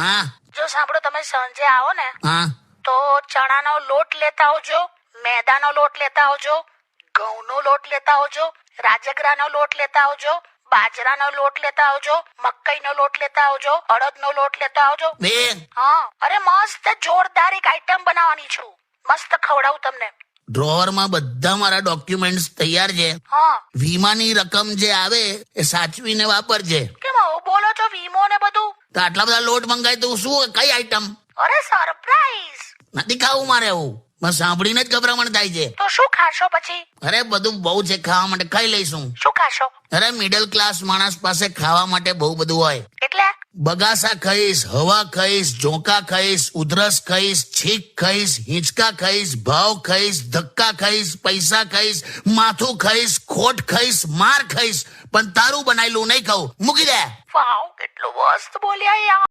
હા જો સાંભળો, તમે સાંજે આવો ને હા તો ચણાનો લોટ લેતા આવજો, મેદાનો લોટ લેતા આવજો, ઘઉંનો લોટ લેતા આવજો, રાજગરાનો લોટ લેતા આવજો, બાજરાનો લોટ લેતા આવજો, મકાઈનો લોટ લેતા આવજો, અડદનો લોટ લેતા આવજો. બેન હા, અરે મસ્ત જોરદાર એક આઈટમ બનાવવાની છું. મસ્ત ખવડાવું તમને. ડ્રોવરમાં બધા મારા ડોક્યુમેન્ટ્સ તૈયાર છે. હા, વીમાની રકમ જે આવે એ સાચવીને વાપરજે. કેમ આવું બોલો છો? વીમો ને બધું? તો આટલા બધા લોટ મંગાય તો શું કઈ આઈટમ અરે સરપ્રાઈઝ. નથી ખાવું મારે. એવું મને સાંભળીને જ ગભરામણ થાય છે. તો શું ખાશો પછી? અરે બધું બહુ છે ખાવા માટે, ખાઈ લઈશું. શું ખાશો? અરે મિડલ ક્લાસ માણસ પાસે ખાવા માટે બહુ બધું હોય. એટલે બગાસા ખાઈશ, હવા ખાઈશ, ઝોંકા ખાઈશ, ઉધરસ ખાઈશ, છીંક ખાઈશ, હિંચકા ખાઈશ, ભાવ ખાઈશ, ધક્કા ખાઈશ, પૈસા ખાઈશ, માથું ખાઈશ, ખોટ ખાઈશ, માર ખાઈશ, પણ તારું બનાયેલું નહીં ખાવું. મૂકી દે. વાવ, કેટલું મસ્ત બોલ્યા યાર.